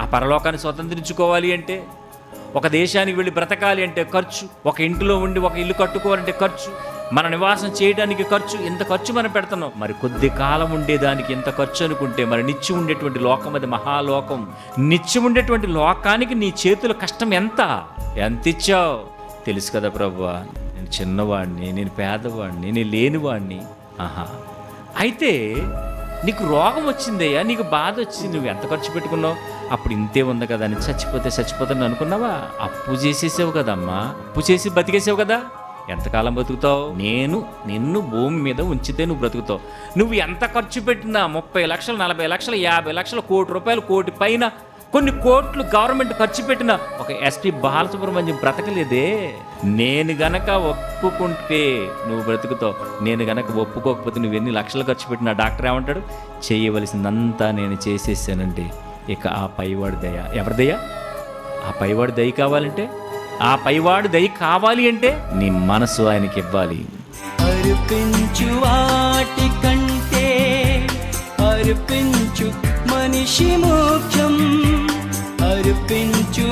ఆ పరలోకాన్ని స్వతంత్రించుకోవాలి అంటే, ఒక దేశానికి వెళ్ళి బ్రతకాలి అంటే ఖర్చు, ఒక ఇంటిలో ఉండి ఒక ఇల్లు కట్టుకోవాలంటే ఖర్చు, మన నివాసం చేయడానికి ఖర్చు, ఇంత ఖర్చు మనం పెడుతున్నాం. మరి కొద్ది కాలం ఉండేదానికి ఇంత ఖర్చు అనుకుంటే, మరి నిత్యం ఉండేటువంటి లోకం అది మహాలోకం. నిత్యం ఉండేటువంటి లోకానికి నీ చేతుల కష్టం ఎంత ఇచ్చావు తెలుసు కదా ప్రభువా. నేను చిన్నవాడిని, నేను పేదవాడిని, నేను లేనివాడిని. అయితే నీకు రోగం వచ్చిందయ్యా, నీకు బాధ వచ్చింది, నువ్వు ఎంత ఖర్చు పెట్టుకున్నావు? అప్పుడు ఇంతే ఉంది కదా అని చచ్చిపోతాను అనుకున్నావా? అప్పు చేసేసావు కదమ్మా, అప్పు చేసి బతికేసావు కదా. ఎంతకాలం బతుకుతావు? నిన్ను భూమి మీద ఉంచితే నువ్వు బ్రతుకుతావు. నువ్వు ఎంత ఖర్చు పెట్టినా 30 లక్షలు, 40 లక్షలు, 50 లక్షలు, ₹1,00,00,000, కోటి పైన, కొన్ని కోట్లు గవర్నమెంట్ ఖర్చు పెట్టిన ఒక ఎస్పీ బాలసుబ్రహ్మణ్యం బ్రతకలేదే. నేను గనక ఒప్పుకుంటే నువ్వు బ్రతుకుతావు, నేను గనక ఒప్పుకోకపోతే నువ్వు ఎన్ని లక్షలు ఖర్చు పెట్టినా డాక్టర్ ఏమంటాడు? చేయవలసిందంతా నేను చేసేసానంటే ఇక ఆ పైవాడి దయ. ఎవరి దయ? ఆ పైవాడి దయ కావాలంటే, ఆ పైవాడి దయ కావాలి అంటే నీ మనసు ఆయనకి ఇవ్వాలి. అర్పించు వాటి కంటే అర్పించు మనిషి ముఖ్యం. అర్పించు